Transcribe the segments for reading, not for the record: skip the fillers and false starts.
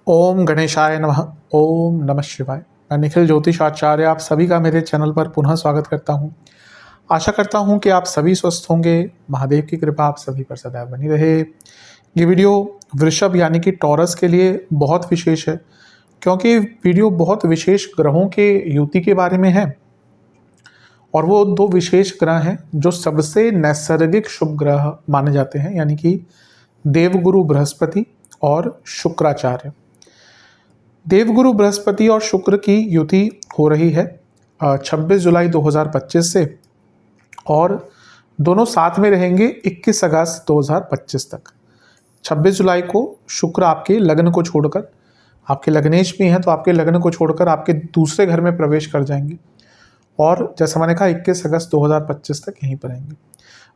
ओम गणेशाय नमः। ओम नमः शिवाय। मैं निखिल ज्योतिष आचार्य आप सभी का मेरे चैनल पर पुनः स्वागत करता हूं। आशा करता हूं कि आप सभी स्वस्थ होंगे। महादेव की कृपा आप सभी पर सदैव बनी रहे। ये वीडियो वृषभ यानी कि टॉरस के लिए बहुत विशेष है, क्योंकि वीडियो बहुत विशेष ग्रहों के युति के बारे में है। और वो दो विशेष ग्रह हैं जो सबसे नैसर्गिक शुभ ग्रह माने जाते हैं, यानी कि देवगुरु बृहस्पति और शुक्राचार्य। देवगुरु बृहस्पति और शुक्र की युति हो रही है 26 जुलाई 2025 से, और दोनों साथ में रहेंगे 21 अगस्त 2025 तक। 26 जुलाई को शुक्र आपके लग्न को छोड़कर, आपके लग्नेश भी हैं तो आपके लग्न को छोड़कर आपके दूसरे घर में प्रवेश कर जाएंगे, और जैसा मैंने कहा 21 अगस्त 2025 तक यहीं पर रहेंगे।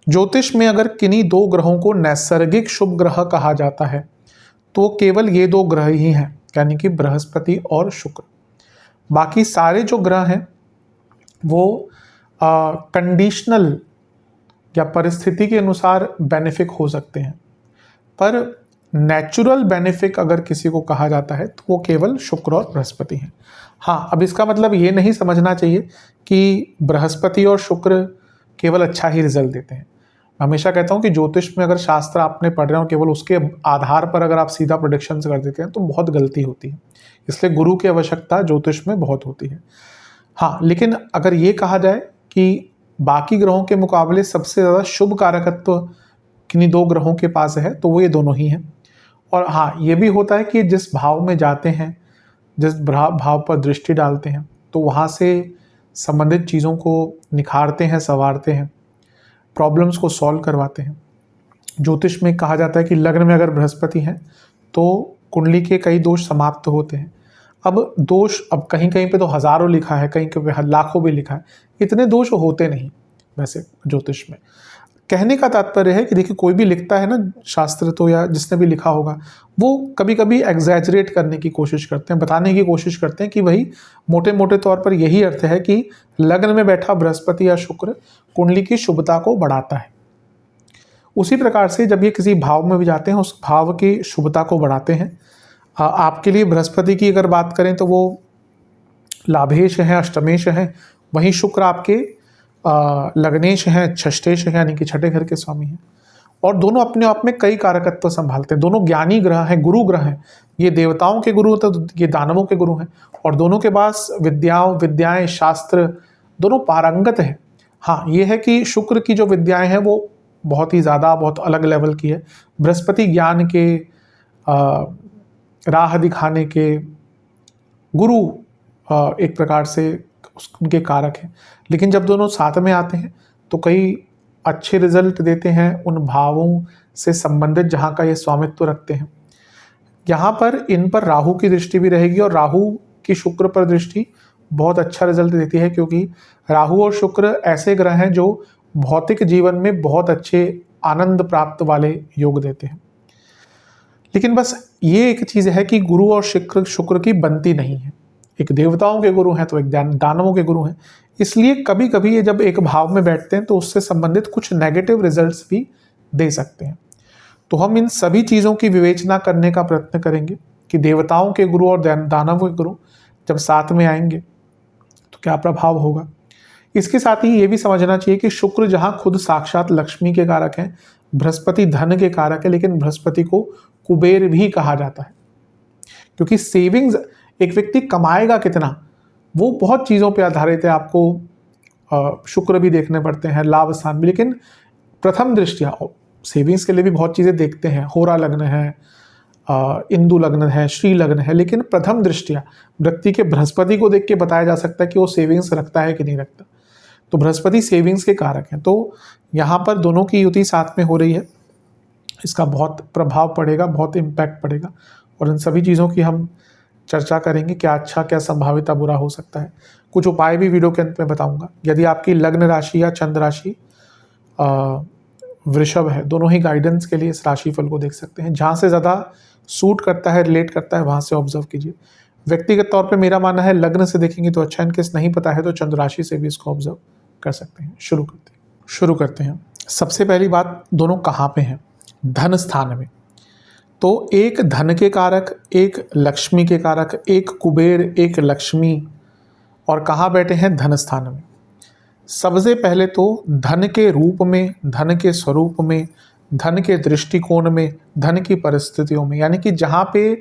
ज्योतिष में अगर किन्हीं दो ग्रहों को नैसर्गिक शुभ ग्रह कहा जाता है तो केवल ये दो ग्रह ही हैं, यानी कि बृहस्पति और शुक्र। बाकी सारे जो ग्रह हैं वो कंडीशनल या परिस्थिति के अनुसार बेनिफिक हो सकते हैं, पर नेचुरल बेनिफिक अगर किसी को कहा जाता है तो वो केवल शुक्र और बृहस्पति हैं। हाँ, अब इसका मतलब ये नहीं समझना चाहिए कि बृहस्पति और शुक्र केवल अच्छा ही रिजल्ट देते हैं। मैं हमेशा कहता हूँ कि ज्योतिष में अगर शास्त्र आपने पढ़ रहे हो केवल उसके आधार पर अगर आप सीधा प्रेडिक्शन कर देते हैं तो बहुत गलती होती है। इसलिए गुरु की आवश्यकता ज्योतिष में बहुत होती है। हाँ, लेकिन अगर ये कहा जाए कि बाकी ग्रहों के मुकाबले सबसे ज़्यादा शुभ कारकत्व किन्हीं दो ग्रहों के पास है तो वो ये दोनों ही हैं। और हाँ, ये भी होता है कि जिस भाव में जाते हैं, जिस भाव पर दृष्टि डालते हैं, तो वहाँ से संबंधित चीज़ों को निखारते हैं, संवारते हैं, प्रॉब्लम्स को सॉल्व करवाते हैं। ज्योतिष में कहा जाता है कि लग्न में अगर बृहस्पति हैं तो कुंडली के कई दोष समाप्त होते हैं। अब दोष, अब कहीं कहीं पे तो हज़ारों लिखा है, कहीं कहीं पे लाखों भी लिखा है। इतने दोष होते नहीं वैसे ज्योतिष में। कहने का तात्पर्य है कि देखिए, कोई भी लिखता है ना शास्त्र, तो या जिसने भी लिखा होगा वो कभी कभी एग्जैजरेट करने की कोशिश करते हैं, बताने की कोशिश करते हैं कि वही मोटे मोटे तौर पर यही अर्थ है कि लग्न में बैठा बृहस्पति या शुक्र कुंडली की शुभता को बढ़ाता है। उसी प्रकार से जब ये किसी भाव में भी जाते हैं उस भाव की शुभता को बढ़ाते हैं। आपके लिए बृहस्पति की अगर बात करें तो वो लाभेश हैं, अष्टमेश हैं, वहीं शुक्र आपके लग्नेश हैं, षष्ठेश हैं, यानी कि छठे घर के स्वामी हैं। और दोनों अपने आप में कई कारकत्व संभालते हैं। दोनों ज्ञानी ग्रह हैं, गुरु ग्रह हैं। ये देवताओं के गुरु होते हैं, ये दानवों के गुरु हैं, और दोनों के पास विद्याएं, शास्त्र दोनों पारंगत हैं। हाँ, ये है कि शुक्र की जो विद्याएं हैं वो बहुत ही ज़्यादा, बहुत अलग लेवल की है। बृहस्पति ज्ञान के, राह दिखाने के, गुरु एक प्रकार से उनके कारक हैं। लेकिन जब दोनों साथ में आते हैं तो कई अच्छे रिजल्ट देते हैं उन भावों से संबंधित जहाँ का ये स्वामित्व रखते हैं। यहाँ पर इन पर राहु की दृष्टि भी रहेगी, और राहु की शुक्र पर दृष्टि बहुत अच्छा रिजल्ट देती है, क्योंकि राहु और शुक्र ऐसे ग्रह हैं जो भौतिक जीवन में बहुत अच्छे आनंद प्राप्त वाले योग देते हैं। लेकिन बस ये एक चीज़ है कि गुरु और शुक्र की बनती नहीं है। एक देवताओं के गुरु हैं तो एक दानवों के गुरु हैं। इसलिए कभी कभी ये जब एक भाव में बैठते हैं तो उससे संबंधित कुछ नेगेटिव रिजल्ट्स भी दे सकते हैं। तो हम इन सभी चीज़ों की विवेचना करने का प्रयत्न करेंगे कि देवताओं के गुरु और दानवों के गुरु जब साथ में आएंगे तो क्या प्रभाव होगा। इसके साथ ही ये भी समझना चाहिए कि शुक्र जहाँ खुद साक्षात लक्ष्मी के कारक हैं, बृहस्पति धन के कारक है, लेकिन बृहस्पति को कुबेर भी कहा जाता है, क्योंकि सेविंग्स, एक व्यक्ति कमाएगा कितना, वो बहुत चीज़ों पे आधारित है। आपको शुक्र भी देखने पड़ते हैं, लाभ स्थान भी, लेकिन प्रथम दृष्टिया सेविंग्स के लिए भी बहुत चीज़ें देखते हैं। होरा लग्न है, इंदु लग्न है, श्री लग्न है, लेकिन प्रथम दृष्टिया व्यक्ति के बृहस्पति को देख के बताया जा सकता है कि वो सेविंग्स रखता है कि नहीं रखता। तो बृहस्पति सेविंग्स के कारक हैं। तो यहाँ पर दोनों की युति साथ में हो रही है, इसका बहुत प्रभाव पड़ेगा, बहुत इम्पैक्ट पड़ेगा, और इन सभी चीज़ों की हम चर्चा करेंगे। क्या अच्छा, क्या संभावित बुरा हो सकता है। कुछ उपाय भी वीडियो के अंत में बताऊंगा। यदि आपकी लग्न राशि या चंद्र राशि वृषभ है, दोनों ही गाइडेंस के लिए इस राशिफल को देख सकते हैं। जहाँ से ज़्यादा सूट करता है, रिलेट करता है, वहाँ से ऑब्जर्व कीजिए। व्यक्तिगत तौर पे मेरा मानना है लग्न से देखेंगे तो अच्छा, इनकेस नहीं पता है तो चंद्र राशि से भी इसको ऑब्जर्व कर सकते हैं। शुरू करते हैं। सबसे पहली बात, दोनों कहाँ पे हैं। धन स्थान में। तो एक धन के कारक, एक लक्ष्मी के कारक, एक कुबेर, एक लक्ष्मी, और कहाँ बैठे हैं? धन स्थान में। सबसे पहले तो धन के रूप में, धन के स्वरूप में, धन के दृष्टिकोण में, धन की परिस्थितियों में, यानी कि जहाँ पे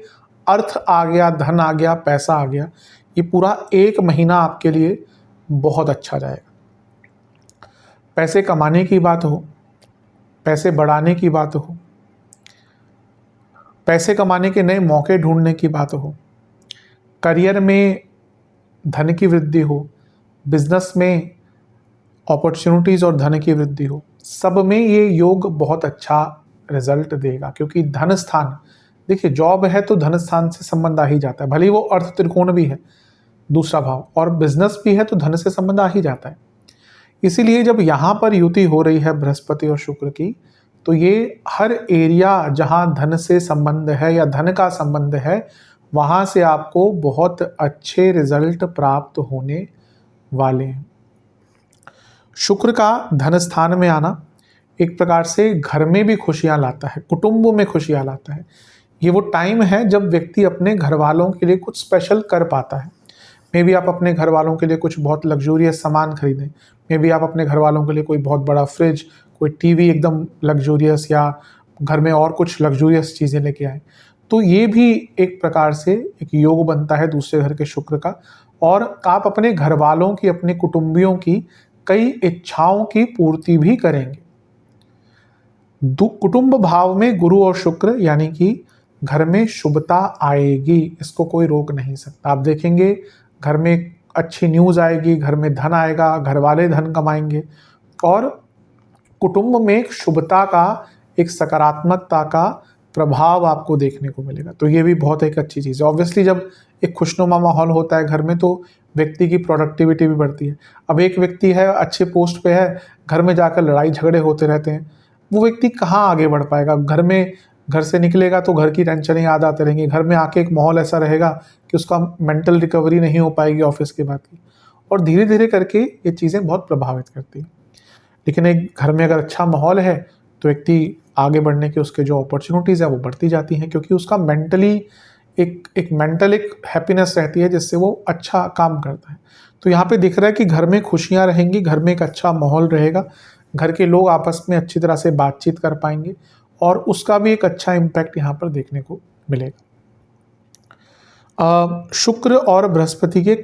अर्थ आ गया, धन आ गया, पैसा आ गया, ये पूरा एक महीना आपके लिए बहुत अच्छा जाएगा। पैसे कमाने की बात हो, पैसे बढ़ाने की बात हो, पैसे कमाने के नए मौके ढूंढने की बात हो, करियर में धन की वृद्धि हो, बिजनेस में अपॉर्चुनिटीज़ और धन की वृद्धि हो, सब में ये योग बहुत अच्छा रिजल्ट देगा। क्योंकि धन स्थान, देखिए जॉब है तो धन स्थान से संबंध आ ही जाता है, भले ही वो अर्थ त्रिकोण भी है दूसरा भाव, और बिजनेस भी है तो धन से संबंध आ ही जाता है। इसीलिए जब यहाँ पर युति हो रही है बृहस्पति और शुक्र की, तो ये हर एरिया जहाँ धन से संबंध है या धन का संबंध है, वहाँ से आपको बहुत अच्छे रिजल्ट प्राप्त होने वाले हैं। शुक्र का धन स्थान में आना एक प्रकार से घर में भी खुशियाँ लाता है, कुटुंबों में खुशियाँ लाता है। ये वो टाइम है जब व्यक्ति अपने घर वालों के लिए कुछ स्पेशल कर पाता है। मे बी आप अपने घर वालों के लिए कुछ बहुत लग्जूरियस सामान खरीदें, मे बी आप अपने घर वालों के लिए कोई बहुत बड़ा फ्रिज, कोई टीवी एकदम लग्जूरियस, या घर में और कुछ लग्जूरियस चीज़ें लेके आए। तो ये भी एक प्रकार से एक योग बनता है दूसरे घर के शुक्र का, और आप अपने घर वालों की, अपने कुटुंबियों की कई इच्छाओं की पूर्ति भी करेंगे। कुटुंब भाव में गुरु और शुक्र, यानी कि घर में शुभता आएगी, इसको कोई रोक नहीं सकता। आप देखेंगे घर में अच्छी न्यूज़ आएगी, घर में धन आएगा, घर वाले धन कमाएंगे, और कुटुंब में एक शुभता का, एक सकारात्मकता का प्रभाव आपको देखने को मिलेगा। तो ये भी बहुत एक अच्छी चीज़ है। ऑब्वियसली जब एक खुशनुमा माहौल होता है घर में, तो व्यक्ति की प्रोडक्टिविटी भी बढ़ती है। अब एक व्यक्ति है, अच्छे पोस्ट पे है, घर में जाकर लड़ाई झगड़े होते रहते हैं, वो व्यक्ति कहाँ आगे बढ़ पाएगा? घर से निकलेगा तो घर की टेंशनें याद आते रहेंगी, घर में आके एक माहौल ऐसा रहेगा कि उसका मेंटल रिकवरी नहीं हो पाएगी ऑफिस के बाद की, और धीरे धीरे करके ये चीज़ें बहुत प्रभावित करती हैं। लेकिन एक घर में अगर अच्छा माहौल है तो व्यक्ति आगे बढ़ने के, उसके जो अपॉर्चुनिटीज़ है वो बढ़ती जाती हैं, क्योंकि उसका मेंटली एक मेंटल एक हैप्पीनेस रहती है जिससे वो अच्छा काम करता है। तो यहाँ पे दिख रहा है कि घर में खुशियाँ रहेंगी, घर में एक अच्छा माहौल रहेगा, घर के लोग आपस में अच्छी तरह से बातचीत कर पाएंगे, और उसका भी एक अच्छा इम्पैक्ट यहाँ पर देखने को मिलेगा। शुक्र और बृहस्पति के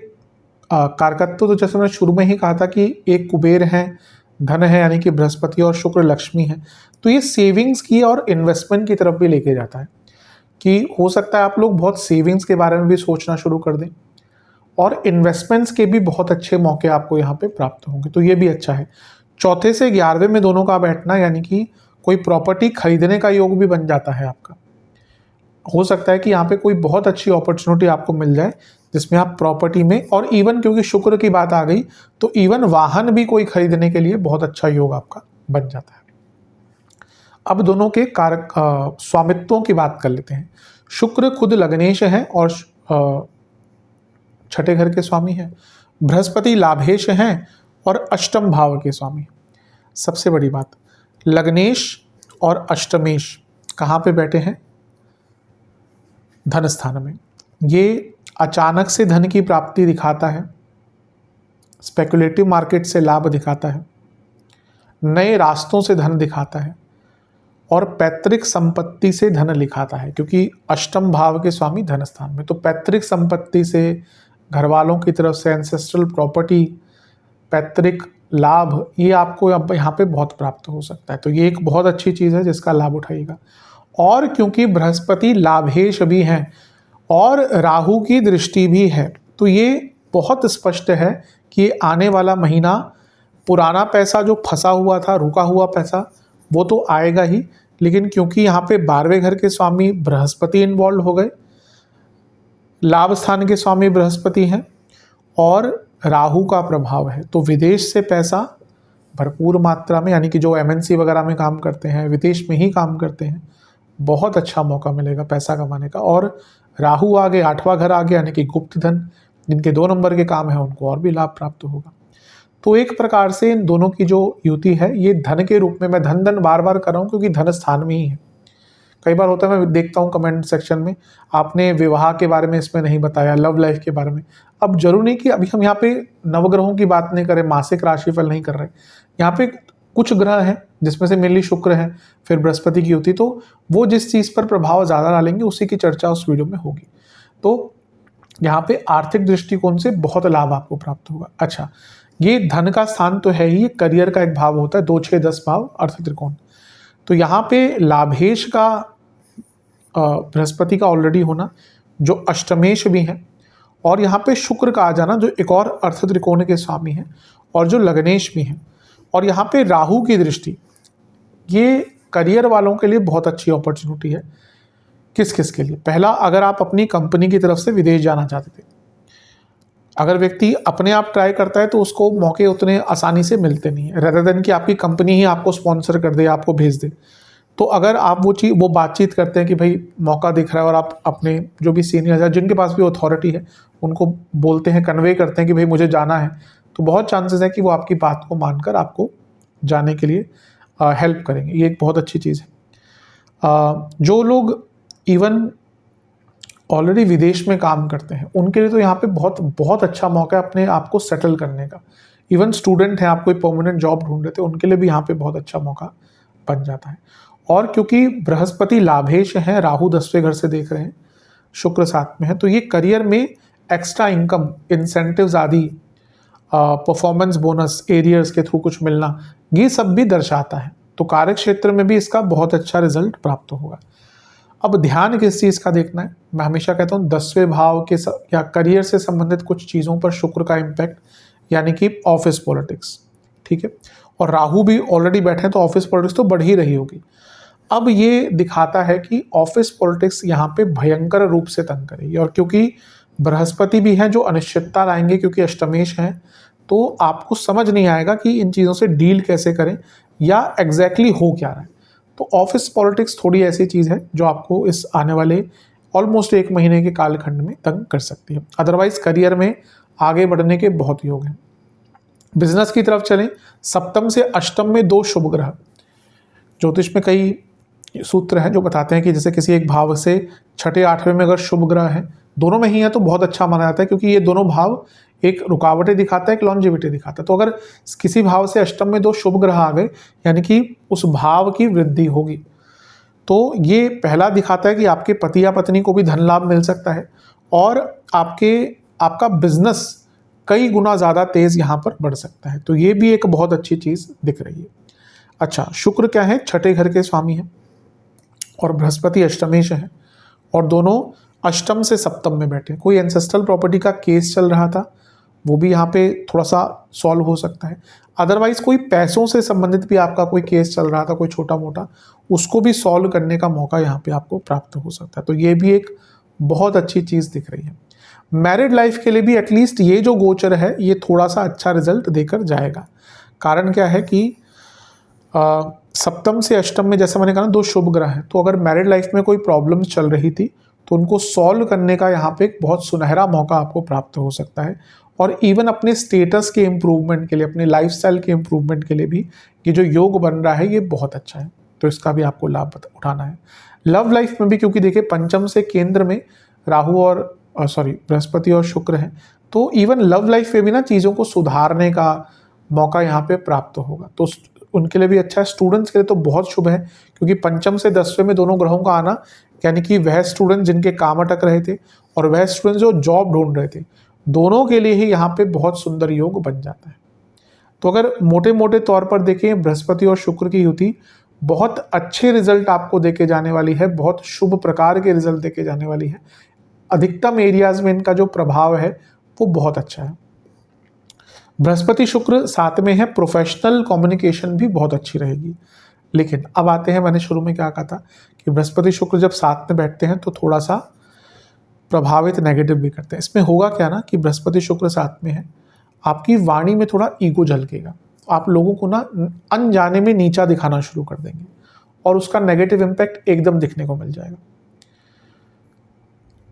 कारकत्व तो जैसे मैंने शुरू में ही कहा था कि एक कुबेर हैं, धन है, यानी कि बृहस्पति, और शुक्र लक्ष्मी है। तो ये सेविंग्स की और इन्वेस्टमेंट की तरफ भी लेके जाता है, कि हो सकता है आप लोग बहुत सेविंग्स के बारे में भी सोचना शुरू कर दें, और इन्वेस्टमेंट्स के भी बहुत अच्छे मौके आपको यहाँ पे प्राप्त होंगे। तो ये भी अच्छा है। चौथे से 11वें में दोनों का बैठना, यानी कि कोई प्रॉपर्टी खरीदने का योग भी बन जाता है आपका। हो सकता है कि यहाँ पे कोई बहुत अच्छी अपॉर्चुनिटी आपको मिल जाए जिसमें आप प्रॉपर्टी में, और इवन क्योंकि शुक्र की बात आ गई तो इवन वाहन भी कोई खरीदने के लिए बहुत अच्छा योग आपका बन जाता है। अब दोनों के कारक स्वामित्वों की बात कर लेते हैं। शुक्र खुद लग्नेश है और छठे घर के स्वामी हैं। बृहस्पति लाभेश हैं और अष्टम भाव के स्वामी। सबसे बड़ी बात, लग्नेश और अष्टमेश कहाँ पे बैठे हैं? धन स्थान में। ये अचानक से धन की प्राप्ति दिखाता है, स्पेकुलेटिव मार्केट से लाभ दिखाता है, नए रास्तों से धन दिखाता है, और पैतृक संपत्ति से धन लिखाता है, क्योंकि अष्टम भाव के स्वामी धन स्थान में। तो पैतृक संपत्ति से, घर वालों की तरफ से एंसेस्ट्रल प्रॉपर्टी, पैतृक लाभ, ये आपको अब यहाँ पे बहुत प्राप्त हो सकता है। तो ये एक बहुत अच्छी चीज़ है जिसका लाभ उठाइएगा। और क्योंकि बृहस्पति लाभेश भी हैं और राहु की दृष्टि भी है, तो ये बहुत स्पष्ट है कि आने वाला महीना पुराना पैसा जो फंसा हुआ था, रुका हुआ पैसा, वो तो आएगा ही, लेकिन क्योंकि यहाँ पे 12वें घर के स्वामी बृहस्पति इन्वॉल्व हो गए, लाभ स्थान के स्वामी बृहस्पति हैं और राहु का प्रभाव है, तो विदेश से पैसा भरपूर मात्रा में, यानी कि जो MNC वगैरह में काम करते हैं, विदेश में ही काम करते हैं, बहुत अच्छा मौका मिलेगा पैसा कमाने का। और राहु आगे 8वां घर आ गया, यानी कि गुप्त धन, जिनके 2 नंबर के काम है उनको और भी लाभ प्राप्त होगा। तो एक प्रकार से इन दोनों की जो युति है, ये धन के रूप में, मैं धन धन बार बार कर रहा हूँ क्योंकि धन स्थान में ही है, कई बार होता है, मैं देखता हूँ कमेंट सेक्शन में, आपने विवाह के बारे में इसमें नहीं बताया, लव लाइफ के बारे में। अब जरूर नहीं कि अभी हम यहाँ पे नवग्रहों की बात नहीं कर रहे, मासिक राशिफल नहीं कर रहे, यहाँ पे कुछ ग्रह हैं जिसमें से मेनली शुक्र है, फिर बृहस्पति की युति, तो वो जिस चीज़ पर प्रभाव ज़्यादा डालेंगे उसी की चर्चा उस वीडियो में होगी। तो यहाँ पे आर्थिक दृष्टिकोण से बहुत लाभ आपको प्राप्त होगा। अच्छा, ये धन का स्थान तो है ही, करियर का एक भाव होता है, 2, 6, 10 भाव अर्थ त्रिकोण। तो यहाँ पे लाभेश का बृहस्पति का ऑलरेडी होना, जो अष्टमेश भी है, और यहाँ पे शुक्र का आ जाना जो एक और अर्थ त्रिकोण के स्वामी है, और जो लग्नेश भी है, और यहाँ पे राहु की दृष्टि, ये करियर वालों के लिए बहुत अच्छी अपॉर्चुनिटी है। किस किस के लिए? पहला, अगर आप अपनी कंपनी की तरफ से विदेश जाना चाहते थे, अगर व्यक्ति अपने आप ट्राई करता है तो उसको मौके उतने आसानी से मिलते नहीं है, रेदर देन कि आपकी कंपनी ही आपको स्पॉन्सर कर दे, आपको भेज दे। तो अगर आप वो बातचीत करते हैं कि भाई मौका दिख रहा है, और आप अपने जो भी सीनियर है, जिनके पास भी अथॉरिटी है, उनको बोलते हैं, कन्वे करते हैं कि भाई मुझे जाना है, तो बहुत चांसेस है कि वो आपकी बात को मानकर आपको जाने के लिए हेल्प करेंगे। ये एक बहुत अच्छी चीज़ है। जो लोग इवन ऑलरेडी विदेश में काम करते हैं, उनके लिए तो यहाँ पे बहुत बहुत अच्छा मौका है अपने आप को सेटल करने का। इवन स्टूडेंट हैं, आप कोई परमानेंट जॉब ढूंढ रहे थे, उनके लिए भी यहाँ पे बहुत अच्छा मौका बन जाता है। और क्योंकि बृहस्पति लाभेश हैं, राहु 10वें घर से देख रहे हैं, शुक्र 7 में है, तो ये करियर में एक्स्ट्रा इनकम, इंसेंटिव्स आदि, परफॉर्मेंस बोनस, एरियर्स के थ्रू कुछ मिलना, ये सब भी दर्शाता है। तो कार्य क्षेत्र में भी इसका बहुत अच्छा रिजल्ट प्राप्त होगा। अब ध्यान किस चीज़ का देखना है? मैं हमेशा कहता हूँ 10वें भाव के या करियर से संबंधित कुछ चीज़ों पर शुक्र का इम्पैक्ट, यानी कि ऑफिस पॉलिटिक्स, ठीक है, और राहु भी ऑलरेडी बैठे हैं, तो ऑफिस पॉलिटिक्स तो बढ़ ही रही होगी। अब ये दिखाता है कि ऑफिस पॉलिटिक्स यहाँ पे भयंकर रूप से तंग करेगी, और क्योंकि बृहस्पति भी हैं जो अनिश्चितता लाएंगे, क्योंकि अष्टमेश हैं, तो आपको समझ नहीं आएगा कि इन चीज़ों से डील कैसे करें या एग्जैक्टली हो क्या रहा है। तो ऑफिस पॉलिटिक्स थोड़ी ऐसी चीज़ है जो आपको इस आने वाले ऑलमोस्ट 1 महीने के कालखंड में तंग कर सकती है। अदरवाइज करियर में आगे बढ़ने के बहुत योग हैं। बिजनेस की तरफ चलें, सप्तम से अष्टम में 2 शुभ ग्रह, ज्योतिष में कई सूत्र हैं जो बताते हैं कि जैसे किसी एक भाव से 6ठे 8वें में अगर शुभ ग्रह है, दोनों में ही है, तो बहुत अच्छा माना जाता है, क्योंकि ये दोनों भाव एक रुकावटें दिखाता है, एक लॉन्जिविटी दिखाता है। तो अगर किसी भाव से अष्टम में 2 शुभ ग्रह आ गए, यानी कि उस भाव की वृद्धि होगी, तो ये पहला दिखाता है कि आपके पति या पत्नी को भी धन लाभ मिल सकता है, और आपका बिजनेस कई गुना ज़्यादा तेज यहाँ पर बढ़ सकता है। तो ये भी एक बहुत अच्छी चीज़ दिख रही है। अच्छा, शुक्र क्या है? 6ठे घर के स्वामी हैं, और बृहस्पति अष्टमेश है, और दोनों अष्टम से सप्तम में बैठे। कोई एंसेस्ट्रल प्रॉपर्टी का केस चल रहा था, वो भी यहाँ पे थोड़ा सा सॉल्व हो सकता है। अदरवाइज कोई पैसों से संबंधित भी आपका कोई केस चल रहा था, कोई छोटा मोटा, उसको भी सॉल्व करने का मौका यहाँ पे आपको प्राप्त हो सकता है। तो ये भी एक बहुत अच्छी चीज़ दिख रही है। मैरिड लाइफ के लिए भी एटलीस्ट ये जो गोचर है, ये थोड़ा सा अच्छा रिजल्ट देकर जाएगा। कारण क्या है कि सप्तम से अष्टम में, जैसे मैंने कहा ना, 2 शुभ ग्रह हैं, तो अगर मैरिड लाइफ में कोई प्रॉब्लम चल रही थी, तो उनको सॉल्व करने का यहाँ पे एक बहुत सुनहरा मौका आपको प्राप्त हो सकता है। और इवन अपने स्टेटस के इम्प्रूवमेंट के लिए, अपने लाइफस्टाइल के इम्प्रूवमेंट के लिए भी ये जो योग बन रहा है, ये बहुत अच्छा है, तो इसका भी आपको लाभ उठाना है। लव लाइफ में भी, क्योंकि देखिए पंचम से केंद्र में राहु और बृहस्पति और शुक्र हैं, तो इवन लव लाइफ में भी ना चीज़ों को सुधारने का मौका यहाँ पे प्राप्त होगा, तो उनके लिए भी अच्छा है। स्टूडेंट्स के लिए तो बहुत शुभ है, क्योंकि पंचम से 10वें में दोनों ग्रहों का आना, यानी कि वह स्टूडेंट जिनके काम अटक रहे थे और वह स्टूडेंट जो जॉब ढूंढ रहे थे, दोनों के लिए ही यहाँ पे बहुत सुंदर योग बन जाता है। तो अगर मोटे मोटे तौर पर देखें, बृहस्पति और शुक्र की युति बहुत अच्छे रिजल्ट आपको देके जाने वाली है, बहुत शुभ प्रकार के रिजल्ट देके जाने वाली है। अधिकतम एरियाज में इनका जो प्रभाव है वो बहुत अच्छा है। बृहस्पति शुक्र 7 में है, प्रोफेशनल कम्युनिकेशन भी बहुत अच्छी रहेगी। लेकिन अब आते हैं, मैंने शुरू में क्या कहा था कि बृहस्पति शुक्र जब 7 में बैठते हैं तो थोड़ा सा प्रभावित नेगेटिव भी करते हैं। इसमें होगा क्या ना कि बृहस्पति शुक्र 7 में है, आपकी वाणी में थोड़ा ईगो झलकेगा, आप लोगों को ना अनजाने में नीचा दिखाना शुरू कर देंगे, और उसका नेगेटिव इम्पैक्ट एकदम दिखने को मिल जाएगा।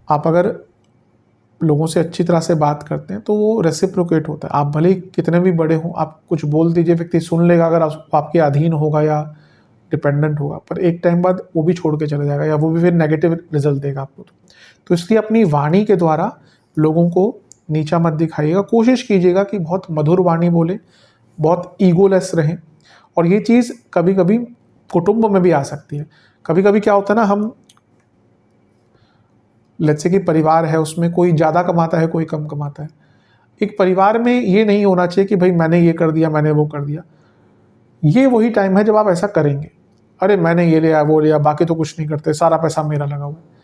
आप अगर लोगों से अच्छी तरह से बात करते हैं तो वो रेसिप्रोकेट होता है। आप भले ही कितने भी बड़े हों, आप कुछ बोल दीजिए, व्यक्ति सुन लेगा, अगर आपके अधीन होगा या डिपेंडेंट होगा, पर एक टाइम बाद वो भी छोड़ के चला जाएगा या वो भी फिर नेगेटिव रिजल्ट देगा आपको। तो इसलिए अपनी वाणी के द्वारा लोगों को नीचा मत दिखाइएगा, कोशिश कीजिएगा कि बहुत मधुर वाणी बोले, बहुत ईगोलेस रहें। और ये चीज़ कभी कभी कुटुंब में भी आ सकती है। कभी कभी क्या होता है ना, हम लेट्स से कि परिवार है, उसमें कोई ज़्यादा कमाता है, कोई कम कमाता है। एक परिवार में ये नहीं होना चाहिए कि भाई मैंने ये कर दिया, मैंने वो कर दिया। ये वही टाइम है जब आप ऐसा करेंगे, अरे मैंने ये लिया वो लिया, बाकी तो कुछ नहीं करते, सारा पैसा मेरा लगा हुआ है।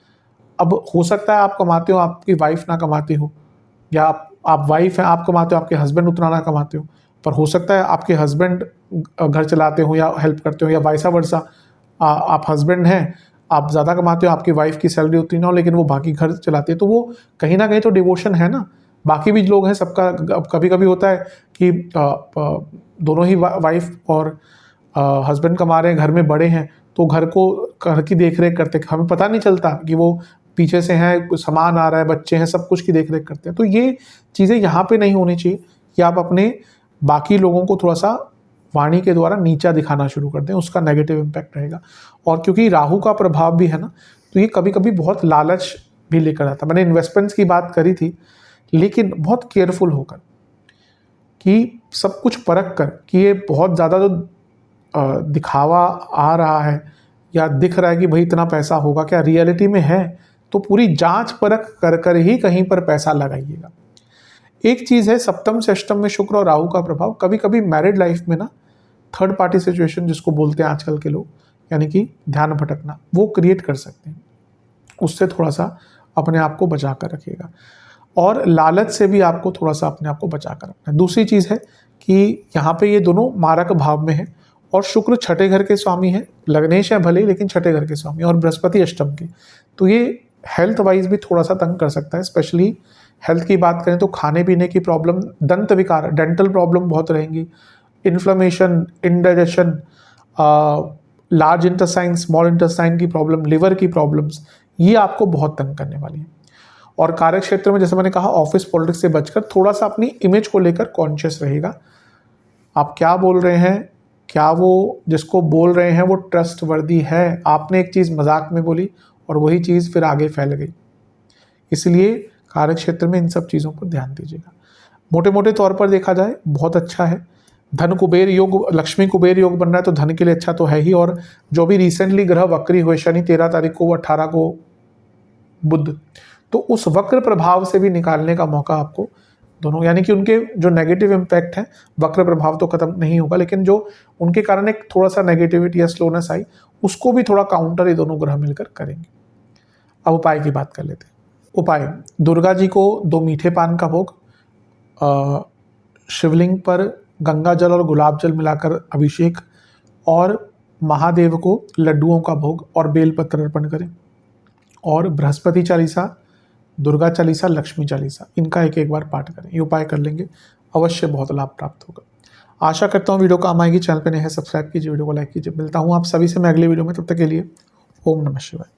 अब हो सकता है आप कमाते हो, आपकी वाइफ ना कमाती हो, या आप वाइफ हैं, आप कमाते हो, आपके हस्बैंड उतना ना कमाते हो, पर हो सकता है आपके हस्बैंड घर चलाते हो या हेल्प करते हो, या वाइसा वर्सा आप हस्बैंड हैं, आप ज़्यादा कमाते हो, आपकी वाइफ की सैलरी उतनी ना हो, लेकिन वो बाकी घर चलाती है, तो वो कहीं ना कहीं तो डिवोशन है ना। बाकी भी लोग हैं, सबका कभी कभी होता है कि दोनों ही वाइफ और हस्बैंड कमा रहे हैं, घर में बड़े हैं, तो घर की देख रेख करते, हमें पता नहीं चलता कि वो पीछे से हैं, कुछ सामान आ रहा है, बच्चे हैं, सब कुछ की देख रेख करते हैं। तो ये चीज़ें यहाँ पे नहीं होनी चाहिए कि आप अपने बाकी लोगों को थोड़ा सा वाणी के द्वारा नीचा दिखाना शुरू कर दें, उसका नेगेटिव इम्पैक्ट रहेगा। और क्योंकि राहु का प्रभाव भी है ना, तो ये कभी कभी बहुत लालच भी लेकर आता। मैंने इन्वेस्टमेंट्स की बात करी थी, लेकिन बहुत केयरफुल होकर, कि सब कुछ परख कर कि ये बहुत ज़्यादा जो दिखावा आ रहा है या दिख रहा है कि भाई इतना पैसा होगा, क्या रियलिटी में है, तो पूरी जांच परख कर कर ही कहीं पर पैसा लगाइएगा। एक चीज़ है, सप्तम से अष्टम में शुक्र और राहु का प्रभाव कभी कभी मैरिड लाइफ में ना थर्ड पार्टी सिचुएशन जिसको बोलते हैं आजकल के लोग, यानी कि ध्यान भटकना, वो क्रिएट कर सकते हैं। उससे थोड़ा सा अपने आप को बचा कर रखिएगा, और लालच से भी आपको थोड़ा सा अपने आप को बचा कर रखना है। दूसरी चीज़ है कि यहाँ पे ये दोनों मारक भाव में है, और शुक्र छठे घर के स्वामी है, लग्नेश है भले, लेकिन छठे घर के स्वामी, और बृहस्पति अष्टम के। तो ये हेल्थ वाइज भी थोड़ा सा तंग कर सकता है। स्पेशली हेल्थ की बात करें तो खाने पीने की प्रॉब्लम, दंत विकार, डेंटल प्रॉब्लम बहुत रहेंगी, inflammation, indigestion, large intestine, small intestine की प्रॉब्लम, लिवर की प्रॉब्लम्स, ये आपको बहुत तंग करने वाली है। और कार्य क्षेत्र में जैसे मैंने कहा, ऑफिस पॉलिटिक्स से बचकर थोड़ा सा अपनी इमेज को लेकर कॉन्शियस रहेगा। आप क्या बोल रहे हैं, क्या वो जिसको बोल रहे हैं वो ट्रस्टवर्दी है। आपने एक चीज़ मजाक में बोली और वही चीज़ फिर आगे फैल गई, इसलिए कार्य क्षेत्र में इन सब चीज़ों पर ध्यान दीजिएगा। मोटे मोटे तौर पर देखा जाए बहुत अच्छा है। धन कुबेर योग, लक्ष्मी कुबेर योग बन रहा है, तो धन के लिए अच्छा तो है ही। और जो भी रिसेंटली ग्रह वक्री हुए, शनि 13 तारीख को, 18 को बुध, तो उस वक्र प्रभाव से भी निकालने का मौका आपको दोनों, यानी कि उनके जो नेगेटिव इम्पैक्ट है, वक्र प्रभाव तो खत्म नहीं होगा, लेकिन जो उनके कारण एक थोड़ा सा नेगेटिविटी या स्लोनेस आई, उसको भी थोड़ा काउंटर ये दोनों ग्रह मिलकर करेंगे। अब उपाय की बात कर लेते हैं। उपाय, दुर्गा जी को 2 मीठे पान का भोग, शिवलिंग पर गंगा जल और गुलाब जल मिलाकर अभिषेक, और महादेव को लड्डुओं का भोग और बेलपत्र अर्पण करें। और बृहस्पति चालीसा, दुर्गा चालीसा, लक्ष्मी चालीसा, इनका एक एक बार पाठ करें। ये उपाय कर लेंगे, अवश्य बहुत लाभ प्राप्त होगा। आशा करता हूँ वीडियो काम आएगी। चैनल पे नए हैं, सब्सक्राइब कीजिए, वीडियो को लाइक कीजिए। मिलता हूँ आप सभी से मैं अगले वीडियो में, तब तक के लिए ओम नमः शिवाय।